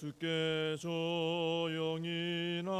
예수께 조용히 나가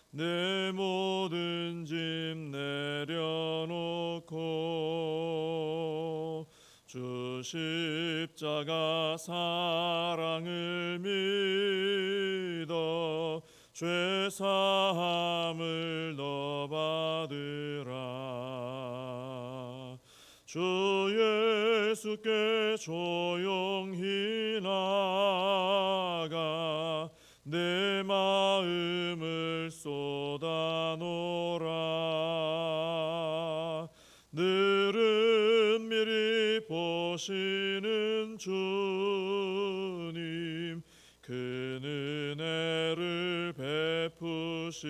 내 모든 짐 내려놓고 주 십자가 사랑을 믿어 죄 사함을 너 받으라. 주 예수께 조용히 나가 내 마음을 쏟아놓으라. 늘은 미리 보시는 주님 그 은혜를 베푸시리.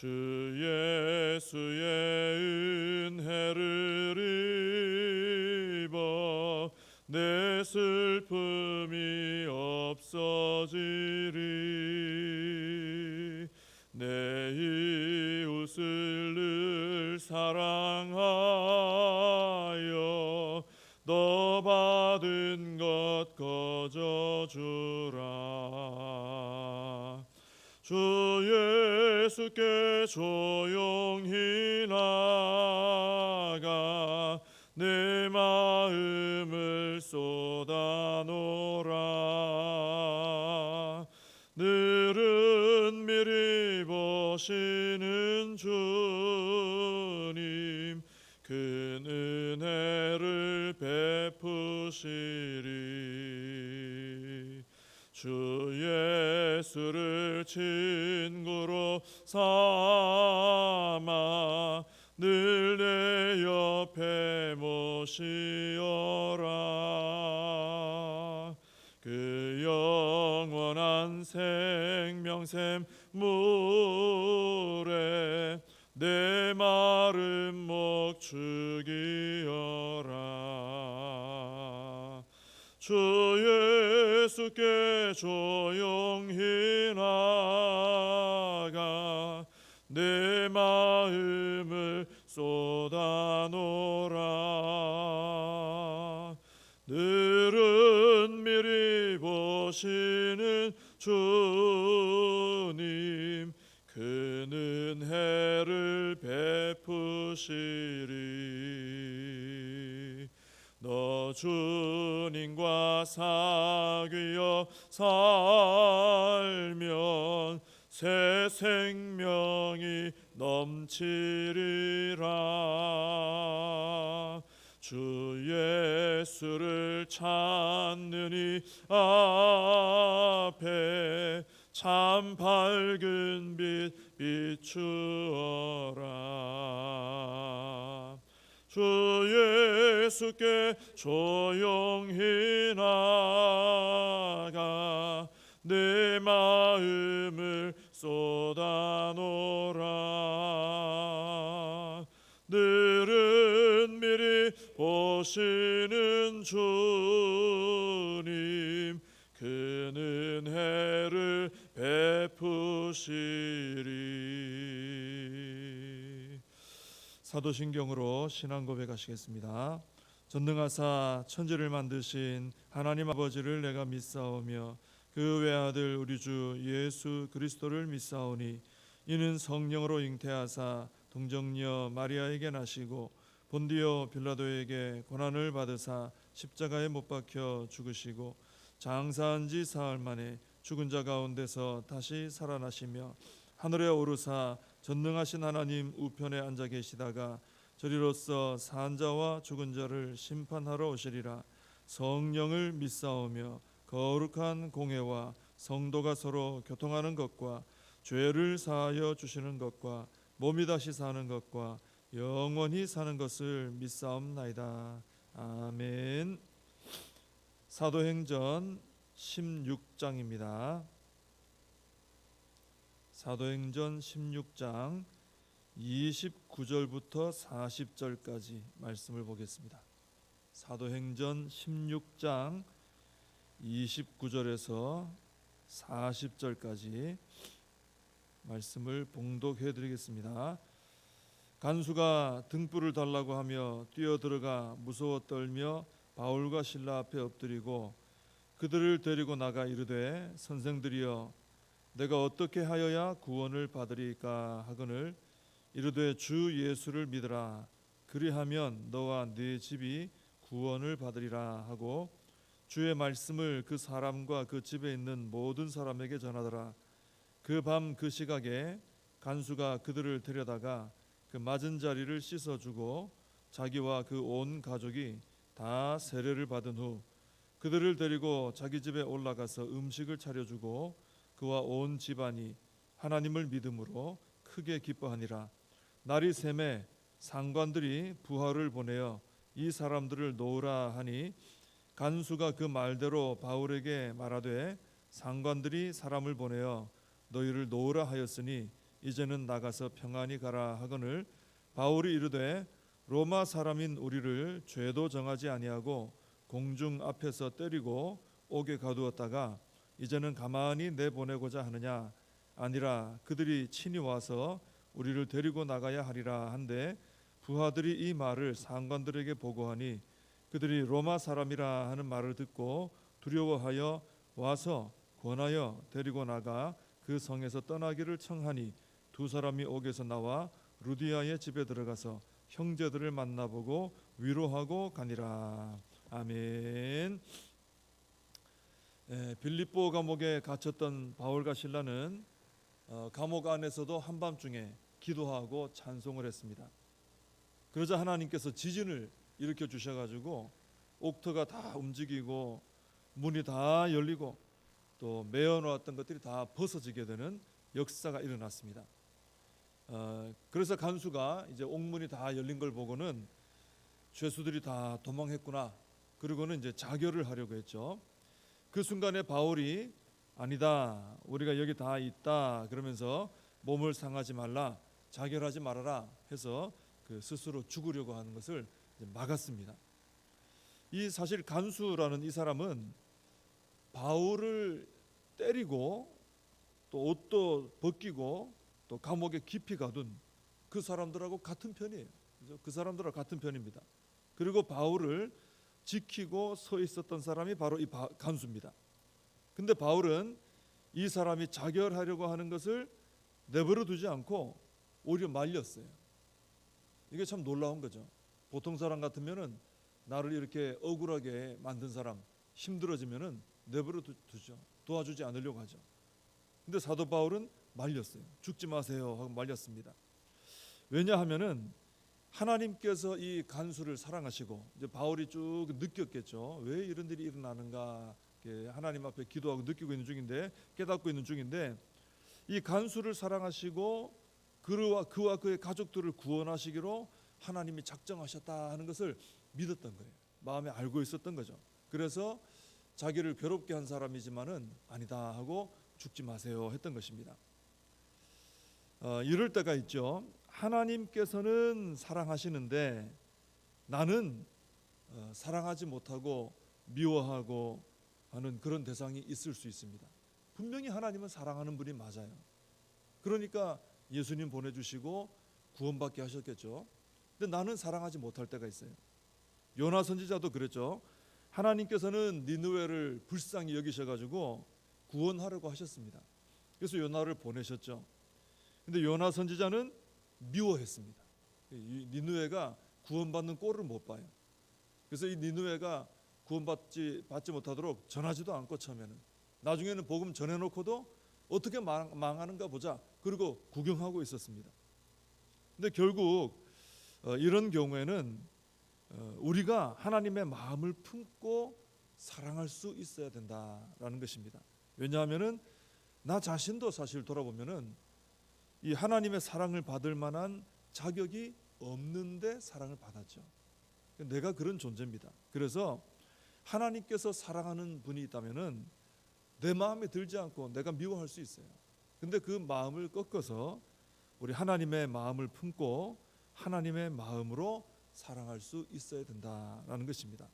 주 예수의 은혜를 입어 내 슬픔이 없어지리. 내 이웃을 늘 사랑하여 너 받은 것 거저주라. 주 예수께 조용히 나가 내 마음을 쏟아놓으라. 늘은 미리 보시는 주님 그 은혜를 베푸시리. 주 예수를 친구로 삼아 늘 내 옆에 모시어라. 그 영원한 생명샘 물에 내 마른 목 죽이어라. 주 예수께 조용히 나가 내 마음을 쏟아놓으라. 늘은 미리 보시는 주님 그 은혜를 베푸시리. 너 주님과 사귀어 살면 새 생명이 넘치리라. 주 예수를 찾는 이 앞에 참 밝은 빛 비추어라. 주 예수께 조용히 나가 내 마음을 쏟아놓으라. 늘은 미리 보시는 주님 그 은혜를 베푸시리. 사도신경으로 신앙 고백하시겠습니다. 전능하사 천지를 만드신 하나님 아버지를 내가 믿사오며 그 외아들 우리 주 예수 그리스도를 믿사오니 이는 성령으로 잉태하사 동정녀 마리아에게 나시고 본디오 빌라도에게 고난을 받으사 십자가에 못 박혀 죽으시고 장사한 지 사흘 만에 죽은 자 가운데서 다시 살아나시며 하늘에 오르사 전능하신 하나님 우편에 앉아 계시다가 저리로서 산 자와 죽은 자를 심판하러 오시리라. 성령을 믿사오며 거룩한 공회와 성도가 서로 교통하는 것과 죄를 사하여 주시는 것과 몸이 다시 사는 것과 영원히 사는 것을 믿사옵나이다. 아멘. 사도행전 16장입니다. 사도행전 16장 29절부터 40절까지 말씀을 보겠습니다. 사도행전 16장 29절에서 40절까지 말씀을 봉독해 드리겠습니다. 간수가 등불을 달라고 하며 뛰어들어가 무서워 떨며 바울과 실라 앞에 엎드리고 그들을 데리고 나가 이르되 선생들이여 내가 어떻게 하여야 구원을 받으리까 하거늘 이르되 주 예수를 믿으라 그리하면 너와 네 집이 구원을 받으리라 하고 주의 말씀을 그 사람과 그 집에 있는 모든 사람에게 전하더라. 그 밤 그 시각에 간수가 그들을 데려다가 그 맞은 자리를 씻어주고 자기와 그 온 가족이 다 세례를 받은 후 그들을 데리고 자기 집에 올라가서 음식을 차려주고 그와 온 집안이 하나님을 믿음으로 크게 기뻐하니라. 날이 새매 상관들이 부하를 보내어 이 사람들을 놓으라 하니 간수가 그 말대로 바울에게 말하되 상관들이 사람을 보내어 너희를 놓으라 하였으니 이제는 나가서 평안히 가라 하거늘 바울이 이르되 로마 사람인 우리를 죄도 정하지 아니하고 공중 앞에서 때리고 옥에 가두었다가 이제는 가만히 내보내고자 하느냐 아니라 그들이 친히 와서 우리를 데리고 나가야 하리라 한데 부하들이 이 말을 상관들에게 보고하니 그들이 로마 사람이라 하는 말을 듣고 두려워하여 와서 권하여 데리고 나가 그 성에서 떠나기를 청하니 두 사람이 옥에서 나와 루디아의 집에 들어가서 형제들을 만나보고 위로하고 가니라. 아멘. 빌립보 감옥에 갇혔던 바울과 실라는 감옥 안에서도 한밤중에 기도하고 찬송을 했습니다. 그러자 하나님께서 지진을 일으켜 주셔가지고 옥터가 다 움직이고 문이 다 열리고 또 메어놓았던 것들이 다 벗어지게 되는 역사가 일어났습니다. 그래서 간수가 이제 옥문이 다 열린 걸 보고는 죄수들이 다 도망했구나. 그리고는 이제 자결을 하려고 했죠. 그 순간에 바울이 아니다, 우리가 여기 다 있다 그러면서 몸을 상하지 말라, 자결하지 말아라 해서 그 스스로 죽으려고 하는 것을 막았습니다. 이 사실 간수라는 이 사람은 바울을 때리고 또 옷도 벗기고 또 감옥에 깊이 가둔 그 사람들하고 같은 편이에요. 그 사람들하고 같은 편입니다. 그리고 바울을 지키고 서 있었던 사람이 바로 이 간수입니다. 근데 바울은 이 사람이 자결하려고 하는 것을 내버려 두지 않고 오히려 말렸어요. 이게 참 놀라운 거죠. 보통 사람 같으면은 나를 이렇게 억울하게 만든 사람 힘들어지면은 내버려 두죠. 도와주지 않으려고 하죠. 근데 사도 바울은 말렸어요. 죽지 마세요 하고 말렸습니다. 왜냐하면은 하나님께서 이 간수를 사랑하시고 이제 바울이 쭉 느꼈겠죠. 왜 이런 일이 일어나는가 하나님 앞에 기도하고 느끼고 있는 중인데 깨닫고 있는 중인데 이 간수를 사랑하시고 그와 그의 가족들을 구원하시기로 하나님이 작정하셨다 하는 것을 믿었던 거예요. 마음에 알고 있었던 거죠. 그래서 자기를 괴롭게 한 사람이지만은 아니다 하고 죽지 마세요 했던 것입니다. 이럴 때가 있죠. 하나님께서는 사랑하시는데 나는 사랑하지 못하고 미워하고 하는 그런 대상이 있을 수 있습니다. 분명히 하나님은 사랑하는 분이 맞아요. 그러니까 예수님 보내주시고 구원받게 하셨겠죠. 근데 나는 사랑하지 못할 때가 있어요. 요나 선지자도 그랬죠. 하나님께서는 니느웨를 불쌍히 여기셔가지고 구원하려고 하셨습니다. 그래서 요나를 보내셨죠. 근데 요나 선지자는 미워했습니다. 니느웨가 구원받는 꼴을 못 봐요. 그래서 이 니느웨가 구원받지 못하도록 전하지도 않고 처음에는 나중에는 복음 전해놓고도 어떻게 망하는가 보자 그리고 구경하고 있었습니다. 근데 결국 이런 경우에는 우리가 하나님의 마음을 품고 사랑할 수 있어야 된다라는 것입니다. 왜냐하면은 나 자신도 사실 돌아보면은 이 하나님의 사랑을 받을 만한 자격이 없는데 사랑을 받았죠. 내가 그런 존재입니다. 그래서 하나님께서 사랑하는 분이 있다면은 내 마음에 들지 않고 내가 미워할 수 있어요. 근데 그 마음을 꺾어서 우리 하나님의 마음을 품고 하나님의 마음으로 사랑할 수 있어야 된다라는 것입니다.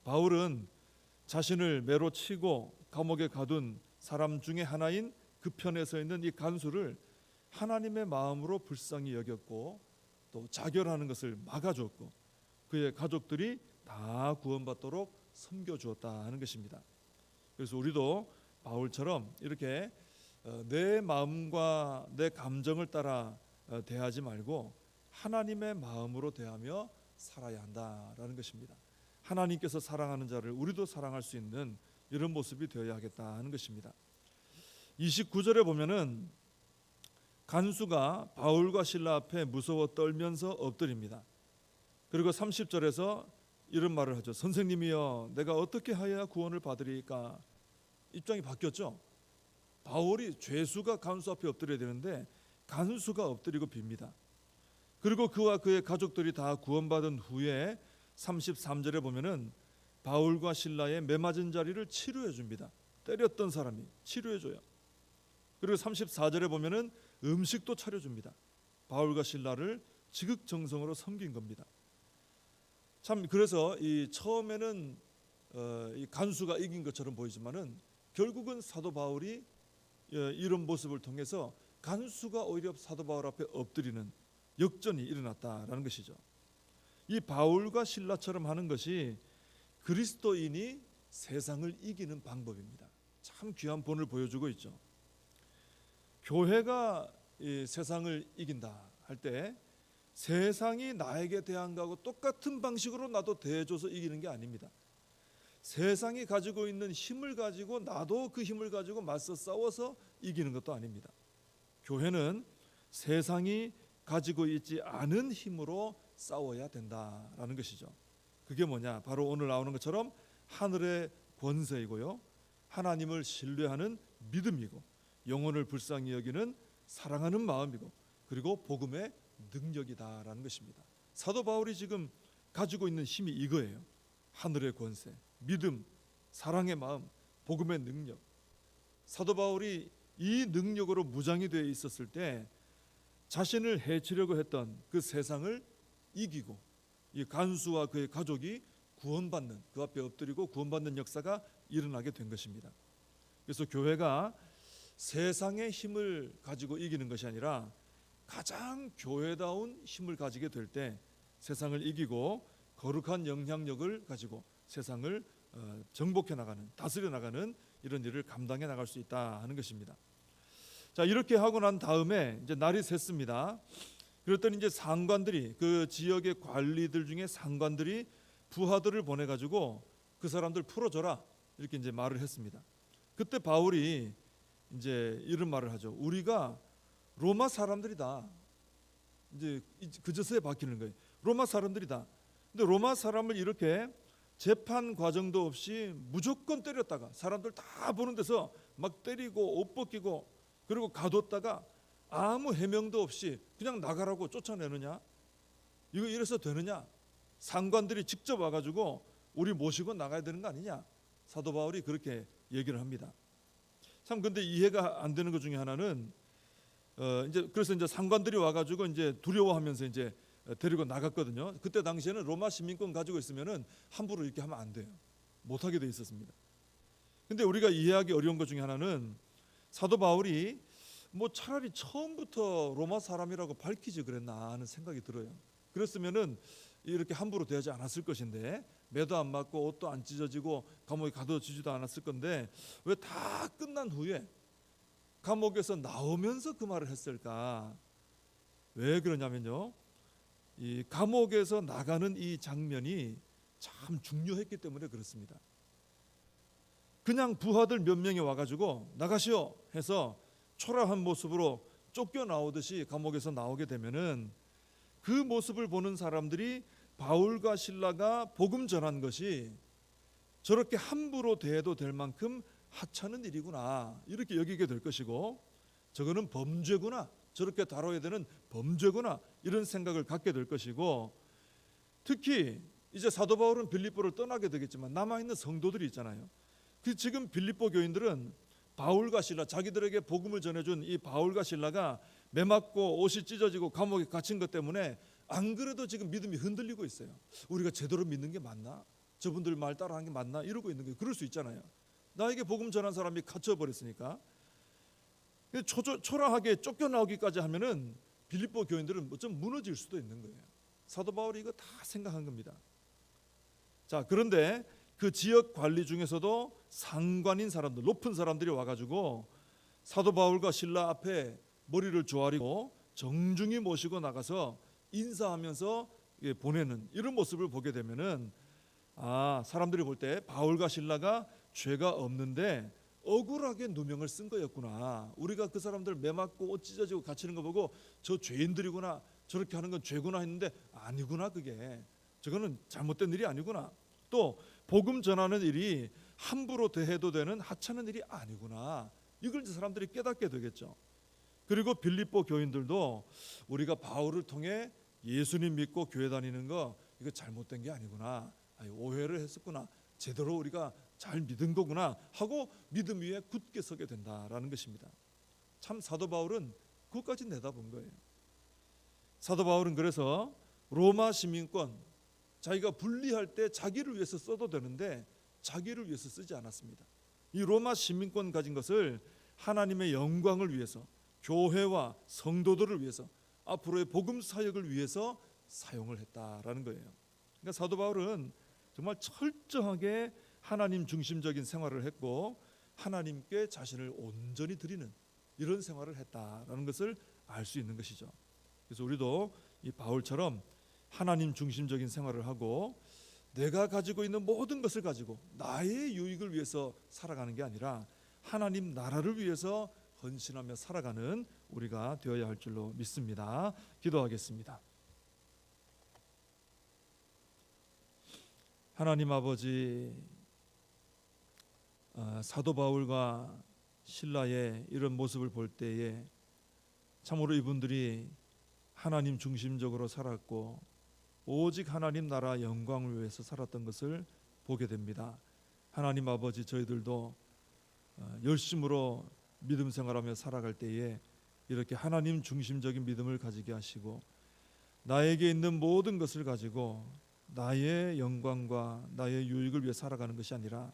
바울은 자신을 매로 치고 감옥에 가둔 사람 중에 하나인 그 편에 서 있는 이 간수를 하나님의 마음으로 불쌍히 여겼고 또 자결하는 것을 막아줬고 그의 가족들이 다 구원받도록 섬겨주었다 하는 것입니다. 그래서 우리도 바울처럼 이렇게 내 마음과 내 감정을 따라 대하지 말고 하나님의 마음으로 대하며 살아야 한다라는 것입니다. 하나님께서 사랑하는 자를 우리도 사랑할 수 있는 이런 모습이 되어야 하겠다 하는 것입니다. 29절에 보면은 간수가 바울과 실라 앞에 무서워 떨면서 엎드립니다. 그리고 30절에서 이런 말을 하죠. 선생님이여, 내가 어떻게 하여야 구원을 받으리까? 입장이 바뀌었죠. 바울이 죄수가 간수 앞에 엎드려야 되는데 간수가 엎드리고 빕니다. 그리고 그와 그의 가족들이 다 구원받은 후에 33절에 보면은 바울과 실라의 매맞은 자리를 치료해 줍니다. 때렸던 사람이 치료해 줘요. 그리고 34절에 보면은 음식도 차려줍니다. 바울과 실라를 지극정성으로 섬긴 겁니다. 참 그래서 이 처음에는 이 간수가 이긴 것처럼 보이지만은 결국은 사도 바울이 이런 모습을 통해서 간수가 오히려 사도 바울 앞에 엎드리는 역전이 일어났다라는 것이죠. 이 바울과 실라처럼 하는 것이 그리스도인이 세상을 이기는 방법입니다. 참 귀한 본을 보여주고 있죠. 교회가 이 세상을 이긴다 할 때 세상이 나에게 대한 거하고 똑같은 방식으로 나도 대해줘서 이기는 게 아닙니다. 세상이 가지고 있는 힘을 가지고 나도 그 힘을 가지고 맞서 싸워서 이기는 것도 아닙니다. 교회는 세상이 가지고 있지 않은 힘으로 싸워야 된다라는 것이죠. 그게 뭐냐? 바로 오늘 나오는 것처럼 하늘의 권세이고요, 하나님을 신뢰하는 믿음이고, 영혼을 불쌍히 여기는 사랑하는 마음이고, 그리고 복음의 능력이다라는 것입니다. 사도 바울이 지금 가지고 있는 힘이 이거예요. 하늘의 권세, 믿음, 사랑의 마음, 복음의 능력. 사도 바울이 이 능력으로 무장이 되어 있었을 때 자신을 해치려고 했던 그 세상을 이기고 이 간수와 그의 가족이 구원받는, 그 앞에 엎드리고 구원받는 역사가 일어나게 된 것입니다. 그래서 교회가 세상의 힘을 가지고 이기는 것이 아니라 가장 교회다운 힘을 가지게 될 때 세상을 이기고 거룩한 영향력을 가지고 세상을 정복해 나가는, 다스려 나가는 이런 일을 감당해 나갈 수 있다 하는 것입니다. 자, 이렇게 하고 난 다음에 이제 날이 샜습니다. 그랬더니 이제 상관들이, 그 지역의 관리들 중에 상관들이 부하들을 보내 가지고 그 사람들 풀어줘라 이렇게 이제 말을 했습니다. 그때 바울이 이제 이런 말을 하죠. 우리가 로마 사람들이다. 이제 그저서야 바뀌는 거예요. 로마 사람들이다. 근데 로마 사람을 이렇게 재판 과정도 없이 무조건 때렸다가 사람들 다 보는 데서 막 때리고 옷 벗기고 그리고 가뒀다가 아무 해명도 없이 그냥 나가라고 쫓아내느냐? 이거 이래서 되느냐? 상관들이 직접 와가지고 우리 모시고 나가야 되는 거 아니냐? 사도 바울이 그렇게 얘기를 합니다. 참 근데 이해가 안 되는 것 중에 하나는 이제 그래서 이제 상관들이 와가지고 이제 두려워하면서 이제 데리고 나갔거든요. 그때 당시에는 로마 시민권 가지고 있으면은 함부로 이렇게 하면 안 돼요. 못하게 돼 있었습니다. 근데 우리가 이해하기 어려운 것 중에 하나는 사도 바울이 뭐 차라리 처음부터 로마 사람이라고 밝히지 그랬나 하는 생각이 들어요. 그랬으면은 이렇게 함부로 대하지 않았을 것인데, 매도 안 맞고 옷도 안 찢어지고 감옥에 가둬지지도 않았을 건데 왜 다 끝난 후에 감옥에서 나오면서 그 말을 했을까? 왜 그러냐면요, 이 감옥에서 나가는 이 장면이 참 중요했기 때문에 그렇습니다. 그냥 부하들 몇 명이 와가지고 나가시오 해서 초라한 모습으로 쫓겨나오듯이 감옥에서 나오게 되면은 그 모습을 보는 사람들이 바울과 실라가 복음 전한 것이 저렇게 함부로 대해도 될 만큼 하찮은 일이구나 이렇게 여기게 될 것이고, 저거는 범죄구나, 저렇게 다뤄야 되는 범죄구나 이런 생각을 갖게 될 것이고, 특히 이제 사도 바울은 빌립보를 떠나게 되겠지만 남아있는 성도들이 있잖아요. 그 지금 빌립보 교인들은 바울과 실라, 자기들에게 복음을 전해준 이 바울과 실라가 매맞고 옷이 찢어지고 감옥에 갇힌 것 때문에 안 그래도 지금 믿음이 흔들리고 있어요. 우리가 제대로 믿는 게 맞나? 저분들 말 따라하는 게 맞나? 이러고 있는 거예요. 그럴 수 있잖아요. 나에게 복음 전한 사람이 갇혀버렸으니까. 초라하게 쫓겨나오기까지 하면은 빌립보 교인들은 좀 무너질 수도 있는 거예요. 사도 바울이 이거 다 생각한 겁니다. 자, 그런데 그 지역 관리 중에서도 상관인 사람들, 높은 사람들이 와가지고 사도 바울과 신라 앞에 머리를 조아리고 정중히 모시고 나가서 인사하면서 보내는 이런 모습을 보게 되면은 사람들이 볼 때 바울과 신라가 죄가 없는데 억울하게 누명을 쓴 거였구나. 우리가 그 사람들 매 맞고 옷 찢어지고 갇히는 거 보고 저 죄인들이구나, 저렇게 하는 건 죄구나 했는데 아니구나. 그게 저거는 잘못된 일이 아니구나. 또 복음 전하는 일이 함부로 대해도 되는 하찮은 일이 아니구나. 이걸 이제 사람들이 깨닫게 되겠죠. 그리고 빌립보 교인들도 우리가 바울을 통해 예수님 믿고 교회 다니는 거 이거 잘못된 게 아니구나. 오해를 했었구나. 제대로 우리가 잘 믿은 거구나 하고 믿음 위에 굳게 서게 된다라는 것입니다. 참 사도 바울은 그것까지 내다본 거예요. 사도 바울은 그래서 로마 시민권 자기가 분리할 때 자기를 위해서 써도 되는데 자기를 위해서 쓰지 않았습니다. 이 로마 시민권 가진 것을 하나님의 영광을 위해서, 교회와 성도들을 위해서, 앞으로의 복음 사역을 위해서 사용을 했다라는 거예요. 그러니까 사도 바울은 정말 철저하게 하나님 중심적인 생활을 했고 하나님께 자신을 온전히 드리는 이런 생활을 했다라는 것을 알 수 있는 것이죠. 그래서 우리도 이 바울처럼 하나님 중심적인 생활을 하고 내가 가지고 있는 모든 것을 가지고 나의 유익을 위해서 살아가는 게 아니라 하나님 나라를 위해서 헌신하며 살아가는 우리가 되어야 할 줄로 믿습니다. 기도하겠습니다. 하나님 아버지, 사도 바울과 신라의 이런 모습을 볼 때에 참으로 이분들이 하나님 중심적으로 살았고 오직 하나님 나라 영광을 위해서 살았던 것을 보게 됩니다. 하나님 아버지, 저희들도 열심으로 믿음 생활하며 살아갈 때에 이렇게 하나님 중심적인 믿음을 가지게 하시고 나에게 있는 모든 것을 가지고 나의 영광과 나의 유익을 위해 살아가는 것이 아니라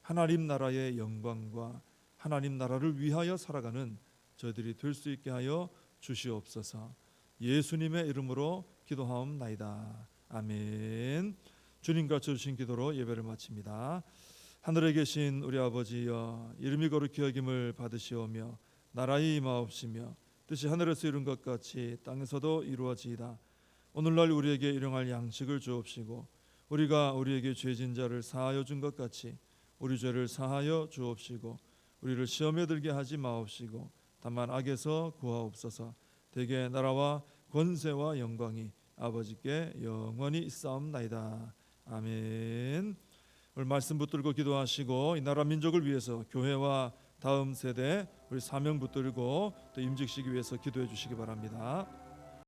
하나님 나라의 영광과 하나님 나라를 위하여 살아가는 저희들이 될 수 있게 하여 주시옵소서. 예수님의 이름으로 기도하옵나이다. 아멘. 주님과 주신 기도로 예배를 마칩니다. 하늘에 계신 우리 아버지여, 이름이 거룩히 여김을 받으시오며 나라의 임하옵시며 뜻이 하늘에서 이룬 것 같이 땅에서도 이루어지이다. 오늘날 우리에게 일용할 양식을 주옵시고 우리가 우리에게 죄진 자를 사하여 준 것 같이 우리 죄를 사하여 주옵시고 우리를 시험에 들게 하지 마옵시고 다만 악에서 구하옵소서. 대개 나라와 권세와 영광이 아버지께 영원히 있사옵나이다. 아멘. 오늘 말씀 붙들고 기도하시고 이 나라 민족을 위해서 교회와 다음 세대 우리 사명 붙들고 또 임직시기 위해서 기도해 주시기 바랍니다.